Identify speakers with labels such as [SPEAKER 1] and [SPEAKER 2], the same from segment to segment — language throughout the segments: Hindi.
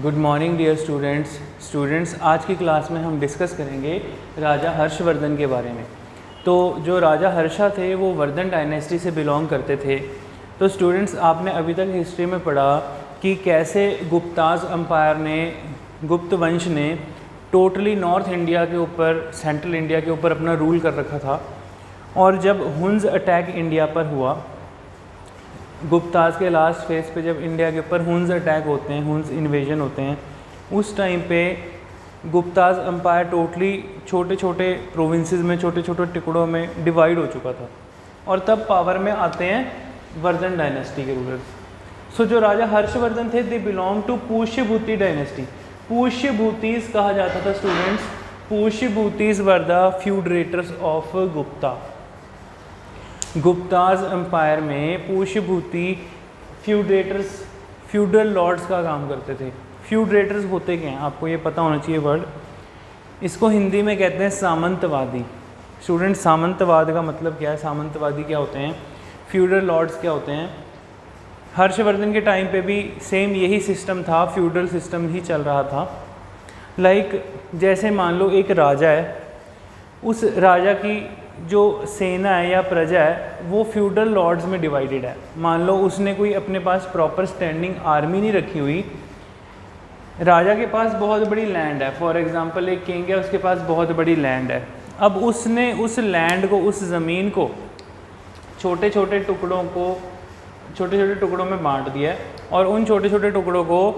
[SPEAKER 1] Good morning dear students. आज की क्लास में हम डिस्कस करेंगे राजा हर्षवर्धन के बारे में। तो जो राजा हर्षा थे वो वर्धन डायनेस्टी से बिलोंग करते थे। तो स्टूडेंट्स, आपने अभी तक हिस्ट्री में पढ़ा कि कैसे गुप्ताज अम्पायर ने, गुप्त वंश ने टोटली नॉर्थ इंडिया के ऊपर, सेंट्रल इंडिया के ऊपर अपना रूल कर रखा था। और जब हुन्स अटैक इंडिया पर हुआ, गुप्ताज के लास्ट फेज पे जब इंडिया के ऊपर हुन्स अटैक होते हैं, हुन्स इन्वेजन होते हैं, उस टाइम पे गुप्ताज अम्पायर टोटली छोटे छोटे प्रोविंसेस में, छोटे छोटे टुकड़ों में डिवाइड हो चुका था। और तब पावर में आते हैं वर्धन डायनेस्टी के रूलर्स। सो जो राजा हर्षवर्धन थे, they belong to Pushyabhuti dynasty. Pushyabhutis कहा जाता था students. Pushyabhutis were the feudatories of Gupta. Guptas empire में पुष्यभूति फ्यूडरेटर्स, फ्यूडल लॉर्ड्स का काम करते थे। फ्यूडरेटर्स होते क्या हैं, आपको ये पता होना चाहिए वर्ड। इसको हिंदी में कहते हैं सामंतवादी। स्टूडेंट, सामंतवाद का मतलब क्या है? सामंतवादी क्या होते हैं? फ्यूडल लॉर्ड्स क्या होते हैं? हर्षवर्धन के टाइम पे भी सेम यही सिस्टम था, फ्यूडल सिस्टम ही चल रहा था। लाइक जैसे मान लो एक राजा है, उस राजा की जो सेना है या प्रजा है वो फ्यूडल लॉर्ड्स में डिवाइडेड है। मान लो उसने कोई अपने पास प्रॉपर स्टैंडिंग आर्मी नहीं रखी हुई। राजा के पास बहुत बड़ी लैंड है, फॉर एग्जांपल एक किंग है, उसके पास बहुत बड़ी लैंड है। अब उसने उस लैंड को, उस ज़मीन को छोटे छोटे टुकड़ों में बांट दिया है। और उन छोटे छोटे टुकड़ों को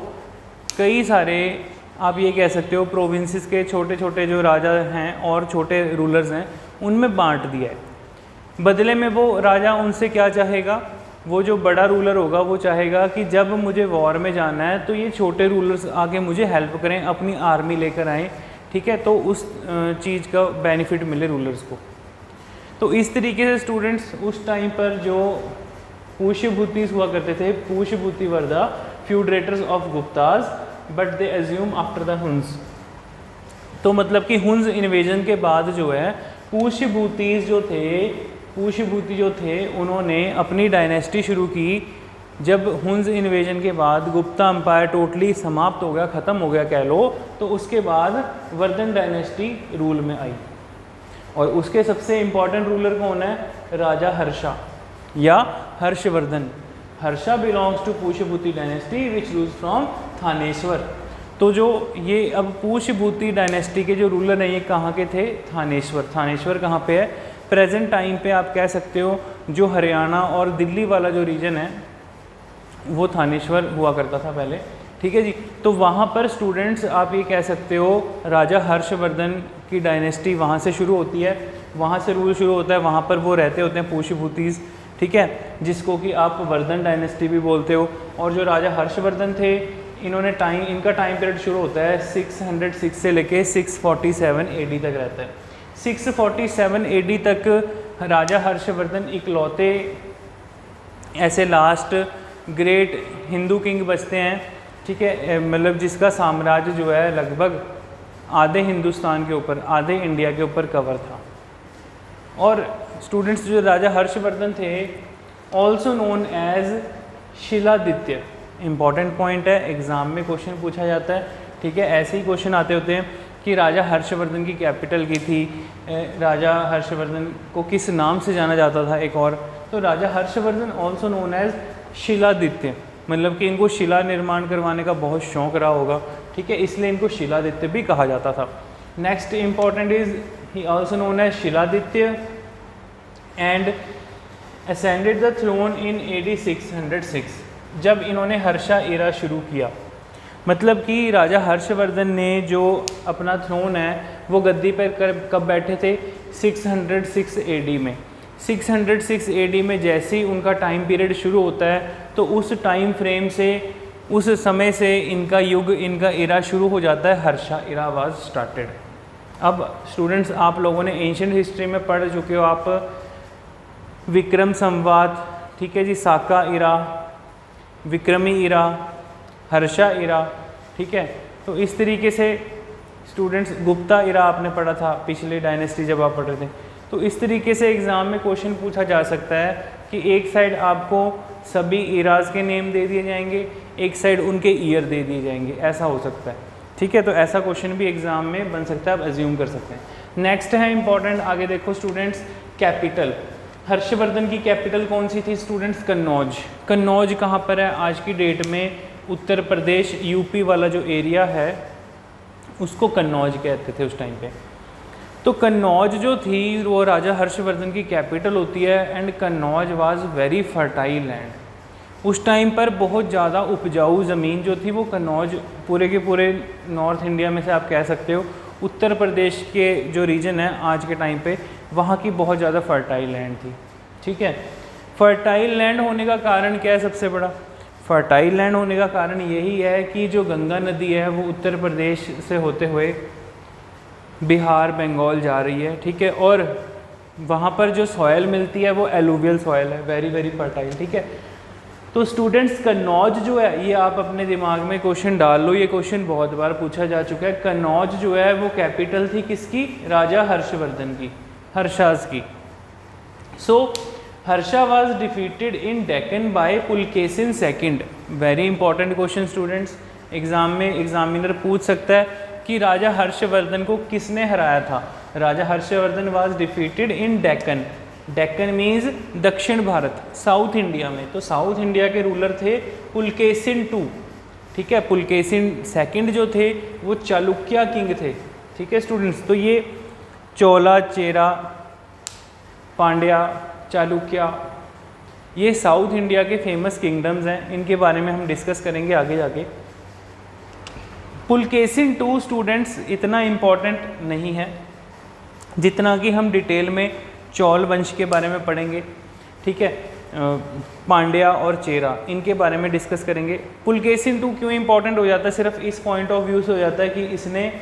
[SPEAKER 1] कई सारे, आप ये कह सकते हो, प्रोविंसेस के छोटे छोटे जो राजा हैं और छोटे रूलर्स हैं उनमें बांट दिया है। बदले में वो राजा उनसे क्या चाहेगा? वो जो बड़ा रूलर होगा वो चाहेगा कि जब मुझे वॉर में जाना है तो ये छोटे रूलर्स आके मुझे हेल्प करें, अपनी आर्मी लेकर आएँ, ठीक है, तो उस चीज़ का बेनिफिट मिले रूलर्स को। तो इस तरीके से स्टूडेंट्स उस टाइम पर जो पुष्यभूतिस हुआ करते थे, Pushyabhuti were the feudatories of Guptas but they assume after the Huns. तो मतलब कि हुन्स इन्वेजन के बाद जो है पुष्यभूति जो थे उन्होंने अपनी डायनेस्टी शुरू की। जब हुन्स इन्वेजन के बाद गुप्ता अम्पायर टोटली समाप्त हो गया, ख़त्म हो गया कह लो, तो उसके बाद वर्धन डायनेस्टी रूल में आई। और उसके सबसे इम्पॉर्टेंट रूलर कौन है? राजा हर्षा या Harshavardhan. Harsha belongs to Pushyabhuti dynasty which rules from Thaneshwar. तो जो ये अब पुष्यभूति डायनेस्टी के जो रूलर हैं ये कहाँ के थे? थानेश्वर। थानेश्वर कहाँ पे है? प्रेजेंट टाइम पे आप कह सकते हो जो हरियाणा और दिल्ली वाला जो रीजन है वो थानेश्वर हुआ करता था पहले, ठीक है जी। तो वहाँ पर स्टूडेंट्स आप ये कह सकते हो राजा हर्षवर्धन की डायनेस्टी वहाँ से शुरू होती है, वहाँ से रूल शुरू होता है, वहाँ पर वो रहते होते हैं पुष्यभूतिस, ठीक है, जिसको कि आप वर्धन डायनेस्टी भी बोलते हो। और जो राजा हर्षवर्धन थे इनका टाइम पीरियड शुरू होता है 606 से लेके 647 AD तक रहता है। 647 AD तक राजा हर्षवर्धन इकलौते ऐसे लास्ट ग्रेट हिंदू किंग बचते हैं, ठीक है, मतलब जिसका साम्राज्य जो है लगभग आधे हिंदुस्तान के ऊपर, आधे इंडिया के ऊपर कवर था। और स्टूडेंट्स, जो राजा हर्षवर्धन थे also known as Shiladitya. Important point है, एग्ज़ाम में क्वेश्चन पूछा जाता है, ठीक है, ऐसे ही क्वेश्चन आते होते हैं कि राजा हर्षवर्धन की कैपिटल की थी, राजा हर्षवर्धन को किस नाम से जाना जाता था एक और। तो राजा Harshavardhan also known as Shiladitya, मतलब कि इनको शिला निर्माण करवाने का बहुत शौक रहा होगा, ठीक है, इसलिए इनको शिलादित्य भी कहा जाता था। Next important is he also known as Shiladitya and ascended the throne in AD 606। जब इन्होंने हर्षा एरा शुरू किया, मतलब कि राजा हर्षवर्धन ने जो अपना थ्रोन है वो गद्दी पर कब बैठे थे? 606 AD में। 606 AD में जैसे ही उनका टाइम पीरियड शुरू होता है तो उस टाइम फ्रेम से, उस समय से इनका युग, इनका एरा शुरू हो जाता है। Harsha era was started. अब स्टूडेंट्स, आप लोगों ने एंशिएंट हिस्ट्री में पढ़ चुके हो आप विक्रम संवात, ठीक है जी, साका एरा, विक्रमी इरा, हर्षा इरा, ठीक है। तो इस तरीके से स्टूडेंट्स गुप्ता इरा आपने पढ़ा था पिछले डायनेस्टी जब आप पढ़ रहे थे। तो इस तरीके से एग्ज़ाम में क्वेश्चन पूछा जा सकता है कि एक साइड आपको सभी इराज के नेम दे दिए जाएंगे, एक साइड उनके ईयर दे दिए जाएंगे, ऐसा हो सकता है, ठीक है। तो ऐसा क्वेश्चन भी एग्जाम में बन सकता है, आप एज्यूम कर सकते हैं। नेक्स्ट है इंपॉर्टेंट, आगे देखो स्टूडेंट्स, कैपिटल। हर्षवर्धन की कैपिटल कौन सी थी स्टूडेंट्स? कन्नौज। कन्नौज कहाँ पर है? आज की डेट में उत्तर प्रदेश यूपी वाला जो एरिया है उसको कन्नौज कहते थे उस टाइम पे। तो कन्नौज जो थी वो राजा हर्षवर्धन की कैपिटल होती है। And Kannauj was very fertile land. उस टाइम पर बहुत ज़्यादा उपजाऊ ज़मीन जो थी वो कन्नौज, पूरे के पूरे नॉर्थ इंडिया में से आप कह सकते हो उत्तर प्रदेश के जो रीजन है आज के टाइम पे, वहाँ की बहुत ज़्यादा फर्टाइल लैंड थी, ठीक है। फर्टाइल लैंड होने का कारण क्या है? सबसे बड़ा फर्टाइल लैंड होने का कारण यही है कि जो गंगा नदी है वो उत्तर प्रदेश से होते हुए बिहार, बंगाल जा रही है, ठीक है। और वहाँ पर जो सॉयल मिलती है वो एलुवियल सॉयल है, वेरी वेरी फर्टाइल, ठीक है। तो स्टूडेंट्स कन्नौज जो है, ये आप अपने दिमाग में क्वेश्चन डाल लो, ये क्वेश्चन बहुत बार पूछा जा चुका है। कन्नौज जो है वो कैपिटल थी किसकी? राजा हर्षवर्धन की, हर्षाज की। So Harsha was defeated in Deccan by Pulakeshin second. Very important question students, exam में एग्जामिनर पूछ सकता है कि राजा हर्षवर्धन को किसने हराया था? राजा Harshavardhan was defeated in Deccan. Deccan means दक्षिण भारत, साउथ इंडिया में। तो साउथ इंडिया के रूलर थे पुलकेशिन II, ठीक है। पुलकेशिन सेकंड जो थे वो चालुक्य किंग थे, ठीक है स्टूडेंट्स। तो ये चोला, चेरा, पांड्या, चालुक्य, ये साउथ इंडिया के फेमस किंगडम्स हैं, इनके बारे में हम डिस्कस करेंगे आगे जाके। पुलकेशिन II स्टूडेंट्स इतना इम्पॉर्टेंट नहीं है जितना कि हम डिटेल में चौल वंश के बारे में पढ़ेंगे, ठीक है। पांड्या और चेरा, इनके बारे में डिस्कस करेंगे। पुलकेशिन II क्यों इंपॉर्टेंट हो जाता है? सिर्फ इस पॉइंट ऑफ व्यू से हो जाता है कि इसने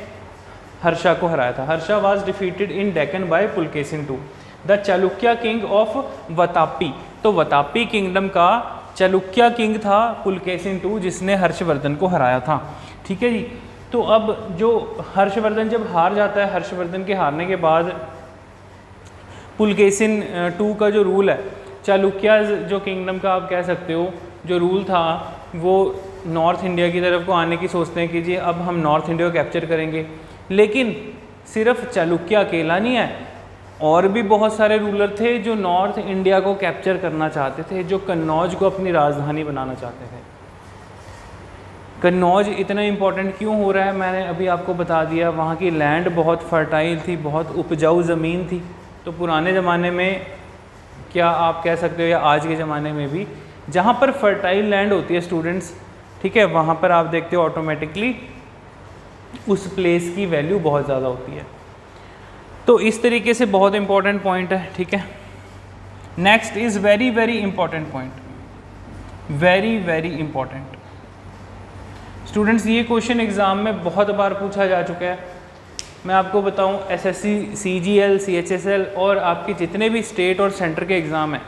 [SPEAKER 1] हर्षा को हराया था। Harsha was defeated in Deccan by Pulakeshin II, the Chalukya king of Vatapi. Vatapi वतापी किंगडम का चालुक्य किंग था पुलकेशिन II, जिसने हर्षवर्धन को हराया था, ठीक है जी। तो अब जो हर्षवर्धन जब हार जाता है, हर्षवर्धन के हारने के बाद पुलकेशिन II का जो रूल है, चालुक्य जो किंगडम का आप कह सकते हो जो रूल था, वो नॉर्थ इंडिया की तरफ को आने की सोचते हैं कि जी अब हम नॉर्थ इंडिया को कैप्चर करेंगे। लेकिन सिर्फ चालुक्य अकेला नहीं है, और भी बहुत सारे रूलर थे जो नॉर्थ इंडिया को कैप्चर करना चाहते थे, जो कन्नौज को अपनी राजधानी बनाना चाहते थे। कन्नौज इतना इम्पोर्टेंट क्यों हो रहा है मैंने अभी आपको बता दिया। वहाँ की लैंड बहुत फर्टाइल थी, बहुत उपजाऊ ज़मीन थी। तो पुराने ज़माने में, क्या आप कह सकते हो, या आज के ज़माने में भी, जहाँ पर फर्टाइल लैंड होती है स्टूडेंट्स, ठीक है, वहाँ पर आप देखते हो ऑटोमेटिकली उस प्लेस की वैल्यू बहुत ज़्यादा होती है। तो इस तरीके से बहुत इंपॉर्टेंट पॉइंट है, ठीक है। Next is very very important point, very very important students. ये क्वेश्चन एग्ज़ाम में बहुत बार पूछा जा चुका है। मैं आपको बताऊं, एसएससी, सीजीएल, सीएचएसएल और आपके जितने भी स्टेट और सेंटर के एग्ज़ाम हैं,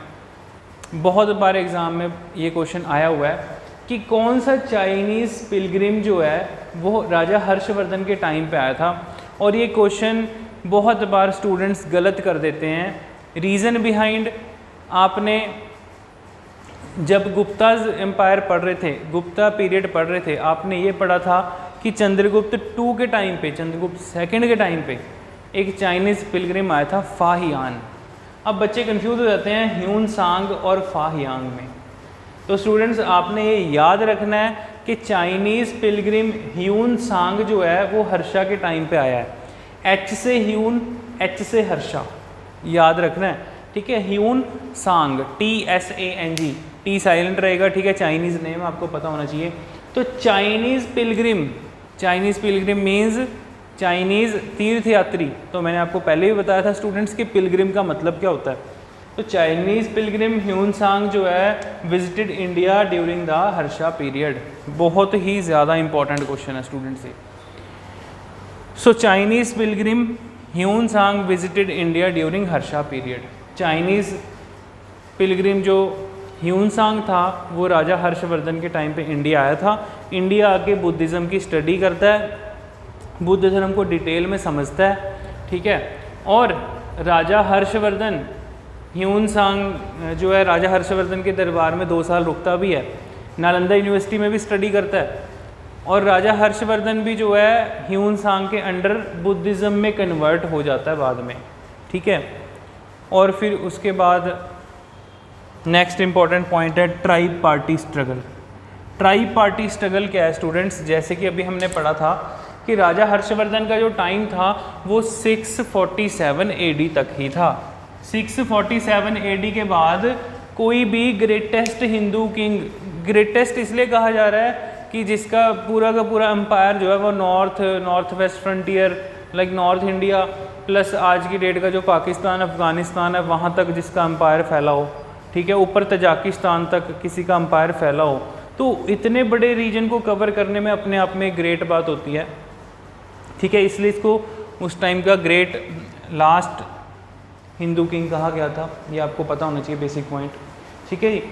[SPEAKER 1] बहुत बार एग्ज़ाम में ये क्वेश्चन आया हुआ है कि कौन सा चाइनीज़ पिलग्रिम जो है वो राजा हर्षवर्धन के टाइम पे आया था। और ये क्वेश्चन बहुत बार स्टूडेंट्स गलत कर देते हैं। रीज़न बिहाइंड, आपने जब गुप्ताज एम्पायर पढ़ रहे थे, गुप्ता पीरियड पढ़ रहे थे, आपने ये पढ़ा था कि चंद्रगुप्त II के टाइम पे, चंद्रगुप्त II के टाइम पे एक चाइनीज़ पिलग्रिम आया था फाहियान। अब बच्चे कंफ्यूज हो जाते हैं ह्यून सांग और फाहियांग में। तो स्टूडेंट्स आपने ये याद रखना है कि चाइनीज़ पिलग्रिम ह्यून सांग जो है वो हर्षा के टाइम पे आया है। H से ह्यून, H से हर्षा, याद रखना है, ठीक है। ह्यून सांग, TSANG, T साइलेंट रहेगा, ठीक है। चाइनीज़ नेम आपको पता होना चाहिए। तो चाइनीज़ पिलग्रिम मीन्स चाइनीज़ तीर्थयात्री। तो मैंने आपको पहले भी बताया था स्टूडेंट्स कि पिलग्रिम का मतलब क्या होता है। तो चाइनीज़ पिलग्रिम ह्यून सांग जो है visited India during the Harsha period. बहुत ही ज़्यादा इंपॉर्टेंट क्वेश्चन है स्टूडेंट्स ये। सो चाइनीज़ पिलग्रिम ह्यून सांग visited India during Harsha period. Chinese Pilgrim जो ह्यून सांग था वो राजा हर्षवर्धन के टाइम पे इंडिया आया था। इंडिया आके बुद्धिज़्म की स्टडी करता है, बुद्ध धर्म को डिटेल में समझता है, ठीक है। और राजा हर्षवर्धन ह्यून सांग जो है राजा हर्षवर्धन के दरबार में 2 साल रुकता भी है, नालंदा यूनिवर्सिटी में भी स्टडी करता है, और राजा हर्षवर्धन भी जो है ह्यून सांग के अंडर बुद्धिज़्म में कन्वर्ट हो जाता है बाद में, ठीक है। और फिर उसके बाद नेक्स्ट इम्पॉर्टेंट पॉइंट है tribe party struggle. Tribe party struggle क्या है स्टूडेंट्स? जैसे कि अभी हमने पढ़ा था कि राजा हर्षवर्धन का जो टाइम था वो 647 AD तक ही था। 647 AD के बाद कोई भी ग्रेटेस्ट हिंदू किंग, ग्रेटेस्ट इसलिए कहा जा रहा है कि जिसका पूरा का पूरा एम्पायर जो है वो north west frontier like north India plus आज की डेट का जो पाकिस्तान अफ़गानिस्तान है वहाँ तक जिसका एम्पायर फैला हो, ठीक है, ऊपर तजाकिस्तान तक किसी का एम्पायर फैला हो, तो इतने बड़े रीजन को कवर करने में अपने आप में ग्रेट बात होती है, ठीक है। इसलिए इसको उस टाइम का ग्रेट लास्ट हिंदू किंग कहा गया था, ये आपको पता होना चाहिए बेसिक पॉइंट, ठीक है जी।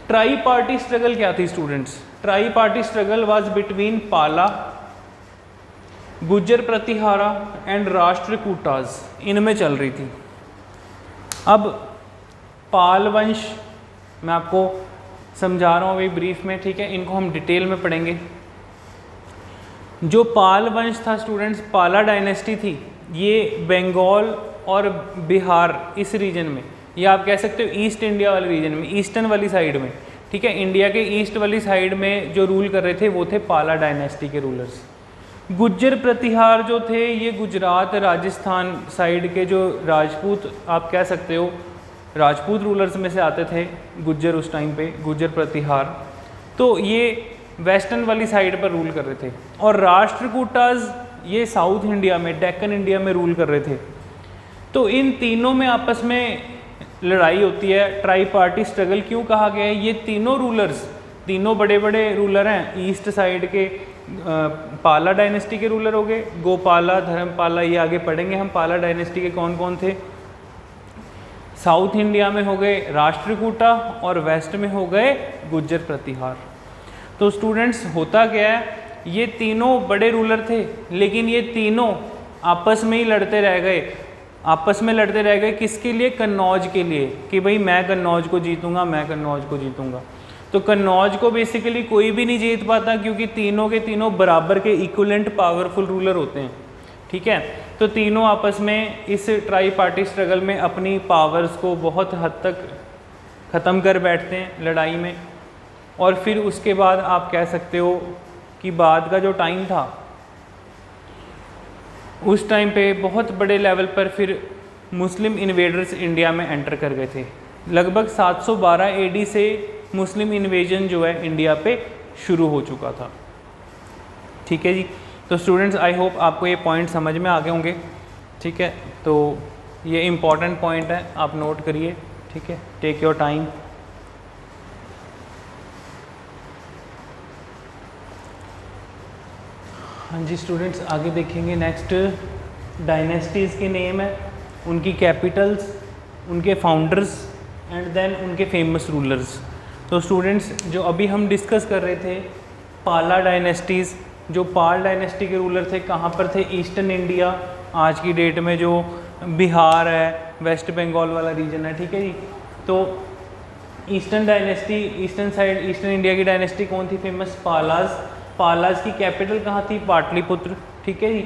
[SPEAKER 1] ट्राई पार्टी स्ट्रगल क्या थी students? Try party struggle was between पाला, गुज्जर प्रतिहारा एंड राष्ट्रकूटाज, इनमें चल रही थी। अब पाल वंश मैं आपको समझा रहा हूँ अभी ब्रीफ में, ठीक है, इनको हम डिटेल में पढ़ेंगे। जो पाल वंश था स्टूडेंट्स, पाला डायनेस्टी थी, ये बंगाल और बिहार इस रीजन में, या आप कह सकते हो ईस्ट इंडिया वाले रीजन में, ईस्टर्न वाली साइड में, ठीक है, इंडिया के ईस्ट वाली साइड में जो रूल कर रहे थे वो थे पाला डायनेस्टी के रूलर्स। गुज्जर प्रतिहार जो थे ये गुजरात राजस्थान साइड के जो राजपूत, आप कह सकते हो राजपूत रूलर्स में से आते थे गुज्जर उस टाइम पे, गुज्जर प्रतिहार, तो ये वेस्टर्न वाली साइड पर रूल कर रहे थे। और राष्ट्रकूटाज ये साउथ इंडिया में, डेक्कन इंडिया में रूल कर रहे थे। तो इन तीनों में आपस में लड़ाई होती है। ट्राई पार्टी स्ट्रगल क्यों कहा गया है? ये तीनों रूलर्स, तीनों बड़े बड़े रूलर हैं, ईस्ट साइड के पाला डायनेस्टी के रूलर हो गए, गोपाला, धर्मपाला, ये आगे पढ़ेंगे हम पाला डायनेस्टी के कौन कौन थे। साउथ इंडिया में हो गए राष्ट्रकूटा और वेस्ट में हो गए गुज्जर प्रतिहार। तो स्टूडेंट्स होता क्या है, ये तीनों बड़े रूलर थे लेकिन ये तीनों आपस में ही लड़ते रह गए, आपस में लड़ते रह गए किसके लिए? कन्नौज के लिए, कि भाई मैं कन्नौज को जीतूंगा, मैं कन्नौज को जीतूंगा। तो कन्नौज को बेसिकली कोई भी नहीं जीत पाता क्योंकि तीनों के तीनों बराबर के इक्विवेलेंट पावरफुल रूलर होते हैं, ठीक है। तो तीनों आपस में इस ट्राई पार्टी स्ट्रगल में अपनी पावर्स को बहुत हद तक ख़त्म कर बैठते हैं लड़ाई में। और फिर उसके बाद आप कह सकते हो कि बाद का जो टाइम था उस टाइम पे बहुत बड़े लेवल पर फिर मुस्लिम इन्वेडर्स इंडिया में एंटर कर गए थे। लगभग 712 AD से मुस्लिम इन्वेजन जो है इंडिया पे शुरू हो चुका था, ठीक है जी। तो स्टूडेंट्स आई होप आपको ये पॉइंट समझ में आ गए होंगे, ठीक है। तो ये इम्पॉर्टेंट पॉइंट है, आप नोट करिए, ठीक है, टेक योर टाइम। हाँ जी स्टूडेंट्स, आगे देखेंगे नेक्स्ट डायनेस्टीज़ के नेम है, उनकी कैपिटल्स, उनके फाउंडर्स एंड देन उनके फेमस रूलर्स। तो स्टूडेंट्स जो अभी हम डिस्कस कर रहे थे पाला डायनेस्टीज़, जो पाल डायनेस्टी के रूलर थे कहाँ पर थे? ईस्टर्न इंडिया, आज की डेट में जो बिहार है, वेस्ट बंगाल वाला रीजन है, ठीक है जी। तो eastern dynasty, eastern side, eastern India की डायनेस्टी कौन थी फेमस? पालाज। पालाज की कैपिटल कहाँ थी? पाटलिपुत्र, ठीक है जी।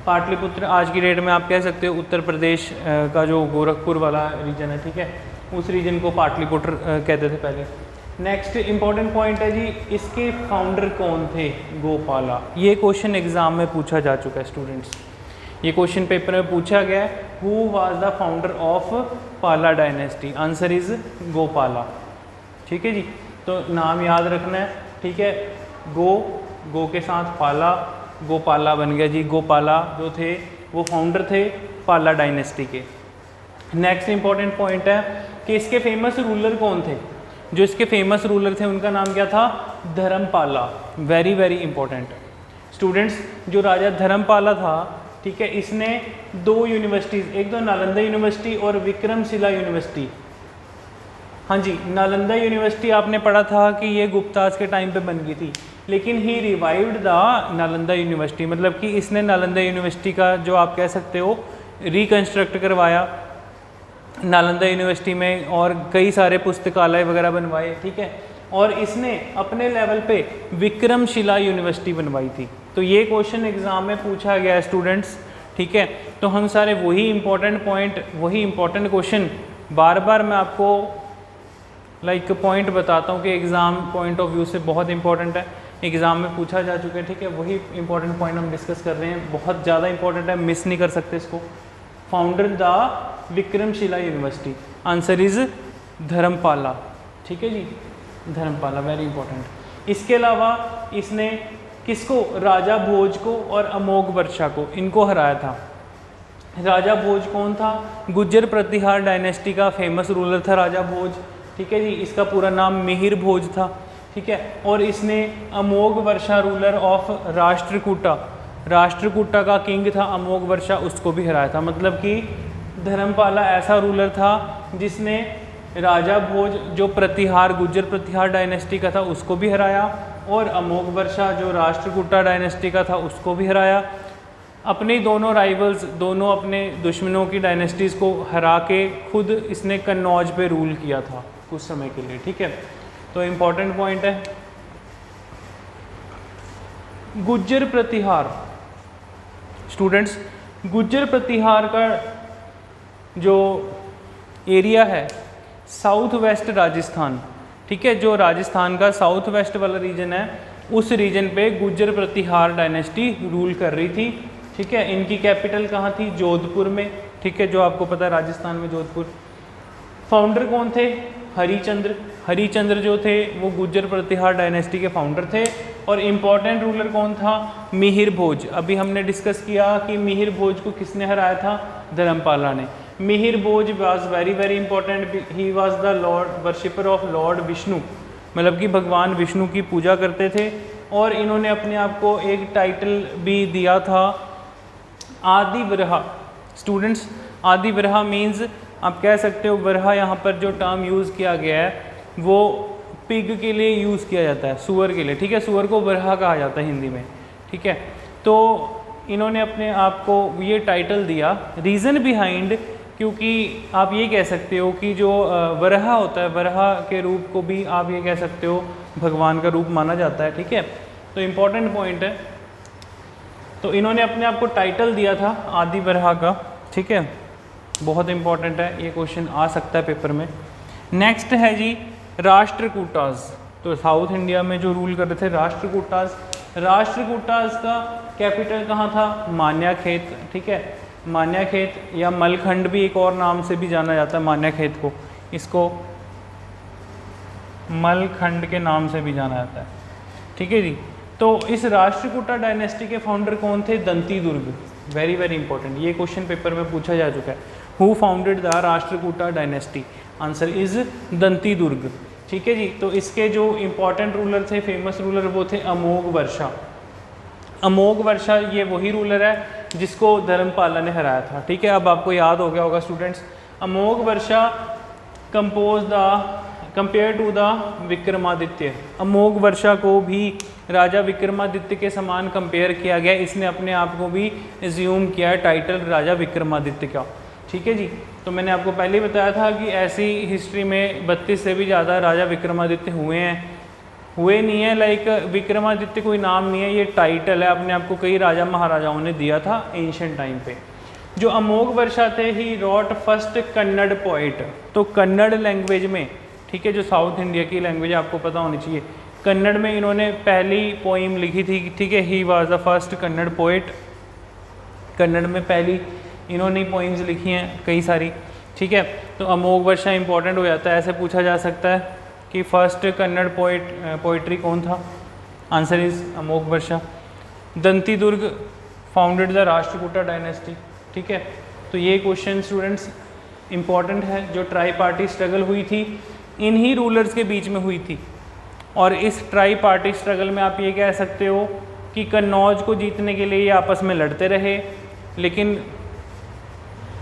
[SPEAKER 1] पाटलिपुत्र आज की डेट में आप कह सकते हो उत्तर प्रदेश का जो गोरखपुर वाला रीजन है, ठीक है, उस रीजन को पाटलिपुत्र कहते थे पहले। नेक्स्ट इंपॉर्टेंट पॉइंट है जी, इसके फाउंडर कौन थे? गोपाला। ये क्वेश्चन एग्जाम में पूछा जा चुका है स्टूडेंट्स, ये क्वेश्चन पेपर में पूछा गया है, who was the founder of पाला डायनेस्टी? आंसर इज गोपाला, ठीक है जी। तो नाम याद रखना है, ठीक है, गो के साथ पाला, गोपाला बन गया जी। गोपाला जो थे वो फाउंडर थे पाला डायनेस्टी के। नेक्स्ट इंपॉर्टेंट पॉइंट है कि इसके फेमस रूलर कौन थे? जो इसके फेमस रूलर थे उनका नाम क्या था? Dharmapala. Very very important students, जो राजा धर्मपाला था, ठीक है, इसने 2 यूनिवर्सिटीज़, एक तो नालंदा यूनिवर्सिटी और विक्रमशिला यूनिवर्सिटी। हाँ जी, नालंदा यूनिवर्सिटी आपने पढ़ा था कि ये गुप्ताज के टाइम पे बन गई थी, लेकिन ही रिवाइव्ड द नालंदा यूनिवर्सिटी, मतलब कि इसने नालंदा यूनिवर्सिटी का जो आप कह सकते हो रिकंस्ट्रक्ट करवाया, नालंदा यूनिवर्सिटी में, और कई सारे पुस्तकालय वगैरह बनवाए, ठीक है। और इसने अपने लेवल पे विक्रमशिला यूनिवर्सिटी बनवाई थी। तो ये क्वेश्चन एग्ज़ाम में पूछा गया है स्टूडेंट्स, ठीक है। तो हम सारे वही इंपॉर्टेंट पॉइंट, वही इंपॉर्टेंट क्वेश्चन बार बार मैं आपको पॉइंट बताता हूँ कि एग्ज़ाम पॉइंट ऑफ व्यू से बहुत इंपॉर्टेंट है, एग्ज़ाम में पूछा जा चुका है, ठीक है। वही इंपॉर्टेंट पॉइंट हम डिस्कस कर रहे हैं, बहुत ज़्यादा इंपॉर्टेंट है, मिस नहीं कर सकते इसको। Founder the Vikramshila university, answer is Dharmapala, ठीक है जी, धर्मपाला, वेरी इंपॉर्टेंट। इसके अलावा इसने किसको, राजा भोज को और अमोघ वर्षा को, इनको हराया था। राजा भोज कौन था, गुज्जर प्रतिहार डायनेस्टी का फेमस रूलर था राजा भोज, ठीक है जी। इसका पूरा नाम मिहिर भोज था, ठीक है। और इसने अमोघ वर्षा रूलर ऑफ राष्ट्रकूटा, राष्ट्रकूटा का किंग था अमोघ वर्षा, उसको भी हराया था। मतलब कि धर्मपाला ऐसा रूलर था जिसने राजा भोज जो प्रतिहार, गुज्जर प्रतिहार डायनेस्टी का था, उसको भी हराया, और अमोघ वर्षा जो राष्ट्रकूटा डायनेस्टी का था उसको भी हराया। अपने दोनों राइवल्स, दोनों अपने दुश्मनों की डायनेस्टीज़ को हरा के खुद इसने कन्नौज पे रूल किया था कुछ समय के लिए, ठीक है। तो इम्पॉर्टेंट पॉइंट है। गुज्जर प्रतिहार, स्टूडेंट्स, गुज्जर प्रतिहार का जो एरिया है साउथ वेस्ट राजस्थान, ठीक है, जो राजस्थान का साउथ वेस्ट वाला रीजन है, उस रीजन पे गुज्जर प्रतिहार डायनेस्टी रूल कर रही थी, ठीक है। इनकी कैपिटल कहाँ थी, जोधपुर में, ठीक है, जो आपको पता है राजस्थान में जोधपुर। फाउंडर कौन थे, हरिचंद्र, हरिचंद्र जो थे वो गुज्जर प्रतिहार डायनेस्टी के फाउंडर थे। और इम्पॉर्टेंट रूलर कौन था, मिहिर भोज। अभी हमने डिस्कस किया कि मिहिर भोज को किसने हराया था, धर्मपाला ने। Mihir Bhoj was very very important, he was the lord worshipper of lord Vishnu, मतलब कि भगवान विष्णु की पूजा करते थे। और इन्होंने अपने आप को एक टाइटल भी दिया था, आदि वराह। स्टूडेंट्स, आदि वराह मीन्स, आप कह सकते हो वराह, यहाँ पर जो टर्म यूज़ किया गया है वो पिग के लिए यूज़ किया जाता है, सुअर के लिए, ठीक है। सुअर को वराह कहा जाता है हिंदी में, ठीक है। तो इन्होंने अपने आप को ये टाइटल दिया, रीज़न बिहाइंड, क्योंकि आप ये कह सकते हो कि जो वराह होता है, वराह के रूप को भी आप ये कह सकते हो भगवान का रूप माना जाता है, ठीक है। तो इम्पॉर्टेंट पॉइंट है। तो इन्होंने अपने आप को टाइटल दिया था आदि वराह का, ठीक है, बहुत इंपॉर्टेंट है, ये क्वेश्चन आ सकता है पेपर में। नेक्स्ट है जी राष्ट्रकूटाज। तो साउथ इंडिया में जो रूल कर रहे थे राष्ट्रकूटाज, राष्ट्रकूटाज का कैपिटल कहाँ था, मान्याखेत, ठीक है। मान्याखेत या मलखंड भी एक और नाम से भी जाना जाता है मान्याखेत को, इसको मलखंड के नाम से भी जाना जाता है, ठीक है जी। तो इस राष्ट्रकूटा डायनेस्टी के फाउंडर कौन थे, Danti Durg, very very important, ये क्वेश्चन पेपर में पूछा जा चुका है। Who founded the Rashtrakuta dynasty, answer is Danti Durg, ठीक है जी। तो इसके जो इंपॉर्टेंट रूलर थे, फेमस रूलर, वो थे अमोघ वर्षा। अमोघ वर्षा ये वही रूलर है जिसको धर्मपाला ने हराया था, ठीक है। अब आपको याद हो गया होगा students, Amogh Varsha compare to the Vikramaditya, Amogh Varsha को भी राजा विक्रमादित्य के समान कंपेयर किया गया, इसने अपने आप को भी एज्यूम किया है टाइटल राजा विक्रमादित्य का, ठीक है जी। तो मैंने आपको पहले ही बताया था कि ऐसी हिस्ट्री में 32 से भी ज़्यादा राजा विक्रमादित्य हुए हैं, हुए नहीं है, लाइक विक्रमादित्य कोई नाम नहीं है, ये टाइटल है, अपने आप को कई राजा महाराजाओं ने दिया था एंशिएंट टाइम पे। जो अमोघ वर्षा थे, ही रॉट फर्स्ट कन्नड़ पोइट, तो कन्नड़ लैंग्वेज में, ठीक है, जो साउथ इंडिया की लैंग्वेज आपको पता होनी चाहिए, कन्नड़ में इन्होंने पहली पोइम लिखी थी, ठीक है। ही was the first Kannada poet, Kannada में पहली इन्होंने पोइम्स लिखी हैं कई सारी, ठीक है। तो अमोघ वर्षा इंपॉर्टेंट हो जाता है, ऐसे पूछा जा सकता है कि फर्स्ट कन्नड़ पोइट्री कौन था, answer is Amogh Varsha. Danti Durg founded the Rashtrakuta dynasty, ठीक है। तो ये क्वेश्चन स्टूडेंट्स इंपॉर्टेंट है, जो ट्राई पार्टी स्ट्रगल हुई थी इन्हीं रूलर्स के बीच में हुई थी, और इस ट्राई पार्टी स्ट्रगल में आप ये कह सकते हो कि कन्नौज को जीतने के लिए ये आपस में लड़ते रहे, लेकिन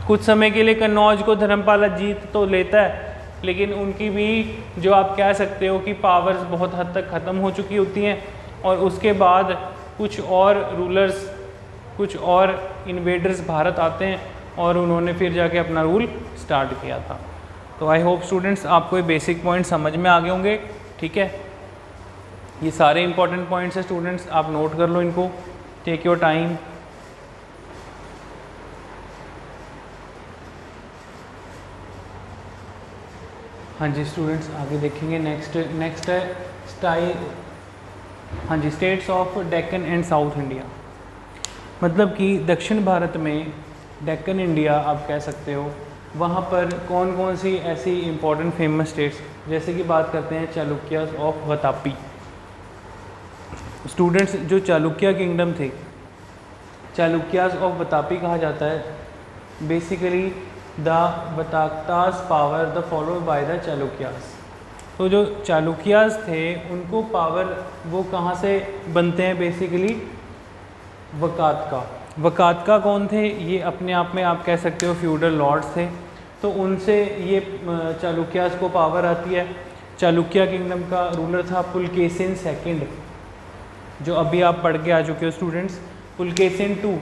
[SPEAKER 1] कुछ समय के लिए कन्नौज को धर्मपाला जीत तो लेता है, लेकिन उनकी भी जो आप कह सकते हो कि पावर्स बहुत हद तक ख़त्म हो चुकी होती हैं, और उसके बाद कुछ और रूलर्स, कुछ और इन्वेडर्स भारत आते हैं, और उन्होंने फिर जाके अपना रूल स्टार्ट किया था। तो आई होप स्टूडेंट्स आपको ये बेसिक पॉइंट समझ में आ गए होंगे, ठीक है। ये सारे इंपॉर्टेंट पॉइंट्स हैं स्टूडेंट्स, आप नोट कर लो इनको, टेक योर टाइम। हाँ जी स्टूडेंट्स, आगे देखेंगे। नेक्स्ट है स्टाइल, हाँ जी, states of Deccan and south India. मतलब कि दक्षिण भारत में डेक्कन इंडिया आप कह सकते हो, वहाँ पर कौन कौन सी ऐसी इंपॉर्टेंट फेमस स्टेट्स, जैसे कि बात करते हैं चालुक्यास ऑफ वतापी। स्टूडेंट्स जो चालुक्य किंगडम थे, चालुक्यास ऑफ वतापी कहा जाता है basically the Vakatakas power the followed by the Chalukyas. तो जो चालुक्यास थे उनको पावर वो कहाँ से बनते हैं, बेसिकली वकातका। वकातका कौन थे, ये अपने आप में आप कह सकते हो फ्यूडल लॉर्ड्स थे। तो उनसे ये चालुक्यास को पावर आती है। चालुक्य किंगडम का रूलर था पुलकेशिन सेकंड, जो अभी आप पढ़ के आ चुके हो students. Pulakeshin two,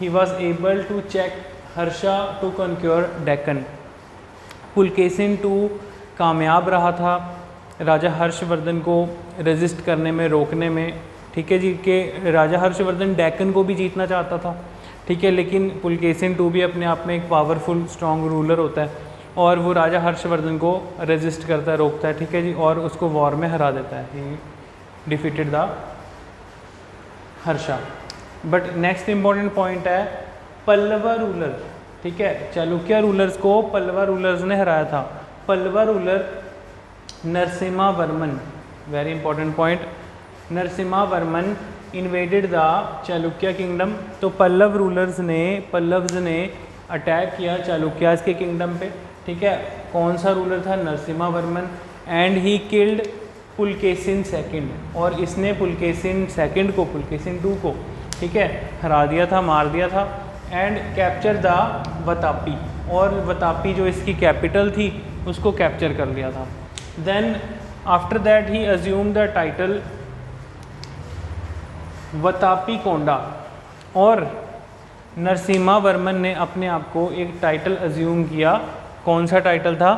[SPEAKER 1] he was able to check Harsha to conquer Deccan. Pulakeshin two कामयाब रहा था राजा हर्षवर्धन को रेजिस्ट करने में, रोकने में, ठीक है जी। के राजा हर्षवर्धन डेक्कन को भी जीतना चाहता था, ठीक है, लेकिन पुलकेशिन टू भी अपने आप में एक पावरफुल स्ट्रॉन्ग रूलर होता है और वो राजा हर्षवर्धन को रेजिस्ट करता है, रोकता है, ठीक है जी, और उसको वॉर में हरा देता है। ही defeated the Harsha. But next important point है पल्लवा रूलर, ठीक है। चालुक्य रूलर्स को पल्लवा रूलर्स ने हराया था। Pallava ruler Narasimha Varman, very important point, Narasimha Varman invaded the Chalukya kingdom. तो पल्लव्स ने अटैक किया चालुक्यास के किंगडम पे, ठीक है। कौन सा रूलर था, Narasimha Varman, and he killed Pulakeshin second, और इसने पुलकेशिन सेकंड को, पुलकेशिन टू को, ठीक है, हरा दिया था, मार दिया था। एंड कैप्चर द वतापी, और वतापी जो इसकी कैपिटल थी उसको कैप्चर कर लिया था। Then after that he assume the title Vatapi Konda, और नरसिम्हा वर्मन ने अपने आप को एक टाइटल अज्यूम किया। कौन सा टाइटल था,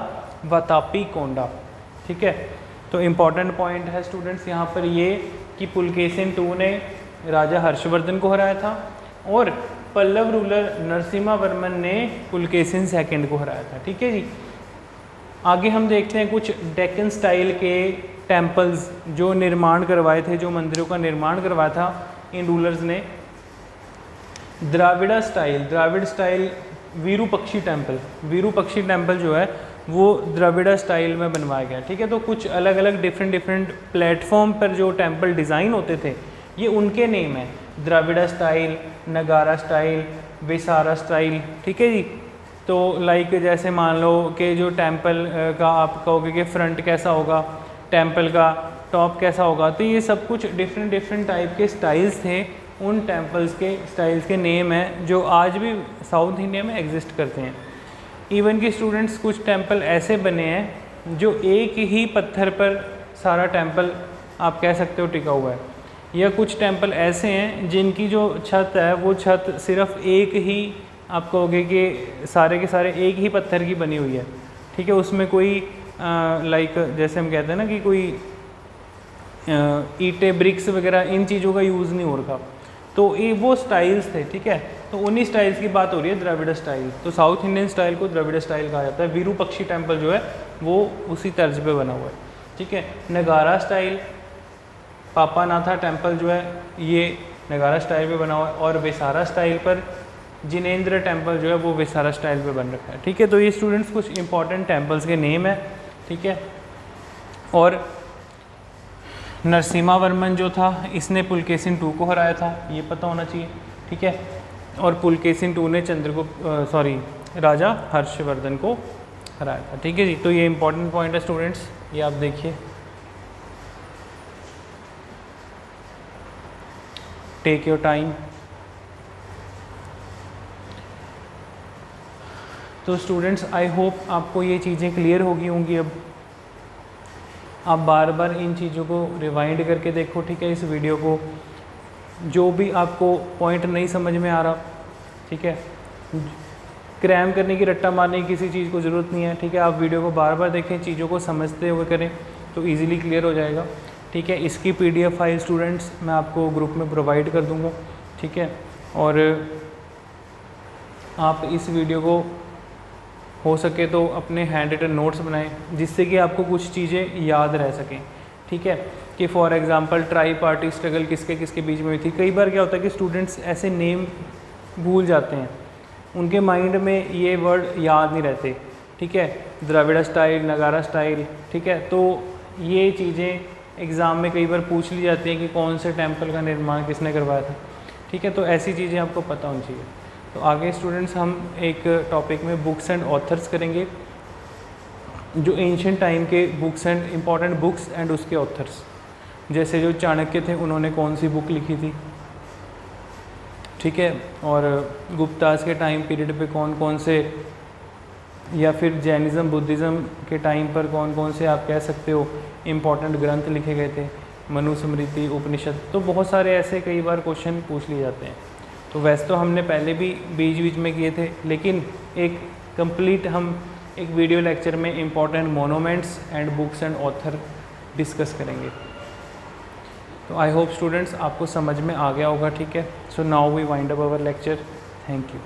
[SPEAKER 1] वतापी कोंडा, ठीक है। तो इम्पॉर्टेंट पॉइंट है स्टूडेंट्स यहाँ पर ये कि पुलकेशिन टू ने राजा हर्षवर्धन को हराया था और पल्लव रूलर नरसिम्हा वर्मन ने पुलकेशिन सेकंड को हराया था, ठीक है जी। आगे हम देखते हैं कुछ डेक्कन स्टाइल के टेम्पल्स जो निर्माण करवाए थे, जो मंदिरों का निर्माण करवाया था इन रूलर्स ने। द्राविड़ स्टाइल विरूपक्षी टेम्पल जो है वो द्रविड़ स्टाइल में बनवाया गया, ठीक है। तो कुछ अलग अलग डिफरेंट प्लेटफॉर्म पर जो टेम्पल डिज़ाइन होते थे ये उनके नेम है, द्रविड़ स्टाइल, नगारा स्टाइल, विसारा स्टाइल, ठीक है जी। तो लाइक जैसे मान लो कि जो टेम्पल का आप कहोगे कि फ्रंट कैसा होगा, टेम्पल का टॉप कैसा होगा, तो ये सब कुछ डिफरेंट टाइप के स्टाइल्स थे। उन टेम्पल्स के स्टाइल्स के नेम हैं जो आज भी साउथ इंडिया में एग्जिस्ट करते हैं। इवन कि स्टूडेंट्स कुछ टेम्पल ऐसे बने हैं जो एक ही पत्थर पर सारा टेम्पल आप कह सकते हो टिका हुआ है, या कुछ टेम्पल ऐसे हैं जिनकी जो छत है वो छत सिर्फ एक ही आप कहोगे कि सारे के सारे एक ही पत्थर की बनी हुई है, ठीक है। उसमें कोई लाइक जैसे हम कहते हैं ना कि कोई ईंटें, ब्रिक्स वगैरह इन चीज़ों का यूज़ नहीं हो रखा। तो ये वो स्टाइल्स थे, ठीक है। तो उन्हीं स्टाइल्स की बात हो रही है, द्रविड़ स्टाइल। तो साउथ इंडियन स्टाइल को द्रविड़ स्टाइल कहा जाता है। विरूपक्षी टेम्पल जो है वो उसी तर्ज पे बना हुआ है, ठीक है। नगारा स्टाइल, पापानाथा टेम्पल जो है ये नगारा स्टाइल पे बना हुआ है, और विसारा स्टाइल पर जिनेंद्र टेम्पल जो है वो विसारा स्टाइल पे बन रखा है, ठीक है। तो ये स्टूडेंट्स कुछ इंपॉर्टेंट टेम्पल्स के नेम है, ठीक है। और नरसिम्हा वर्मन जो था इसने पुलकेशिन टू को हराया था, ये पता होना चाहिए, ठीक है। और पुलकेशिन टू ने राजा हर्षवर्धन को हराया था, ठीक है जी। तो ये इंपॉर्टेंट पॉइंट है स्टूडेंट्स, ये आप देखिए, टेक योर टाइम। तो स्टूडेंट्स आई होप आपको ये चीज़ें क्लियर होगी होंगी। अब आप बार बार इन चीज़ों को रिवाइंड करके देखो, ठीक है, इस वीडियो को। जो भी आपको पॉइंट नहीं समझ में आ रहा, ठीक है, क्रैम करने की, रट्टा मारने की किसी चीज़ को ज़रूरत नहीं है, ठीक है। आप वीडियो को बार बार देखें, चीज़ों को समझते हुए करें तो ईज़िली क्लियर हो जाएगा, ठीक है। इसकी PDF फाइल स्टूडेंट्स मैं आपको ग्रुप में प्रोवाइड कर दूँगा, ठीक है। और आप इस वीडियो को हो सके तो अपने हैंड रिटन नोट्स बनाएं, जिससे कि आपको कुछ चीज़ें याद रह सकें, ठीक है। कि for example try party struggle किसके किसके बीच में हुई थी। कई बार क्या होता है कि स्टूडेंट्स ऐसे नेम भूल जाते हैं, उनके माइंड में ये वर्ड याद नहीं रहते, ठीक है। द्रविड़ स्टाइल, नगारा स्टाइल, ठीक है। तो ये चीज़ें एग्ज़ाम में कई बार पूछ ली जाती हैं कि कौन से टेम्पल का निर्माण किसने करवाया था, ठीक है। तो ऐसी चीज़ें आपको पता होनी चाहिए। तो आगे स्टूडेंट्स हम एक टॉपिक में बुक्स एंड ऑथर्स करेंगे, जो एंशिएंट टाइम के books and important books and उसके ऑथर्स, जैसे जो चाणक्य थे उन्होंने कौन सी बुक लिखी थी, ठीक है। और गुप्ताज के टाइम पीरियड पे कौन कौन से, या फिर जैनिज़्म बुद्धिज़्म के टाइम पर कौन कौन से आप कह सकते हो इम्पॉर्टेंट ग्रंथ लिखे गए थे, मनुस्मृति, उपनिषद। तो बहुत सारे ऐसे कई बार क्वेश्चन पूछ लिए जाते हैं। तो वैसे तो हमने पहले भी बीच बीच में किए थे, लेकिन एक कंप्लीट हम एक वीडियो लेक्चर में important monuments and books and author discuss करेंगे। तो आई होप स्टूडेंट्स आपको समझ में आ गया होगा, ठीक है। So now we wind up our lecture. Thank you.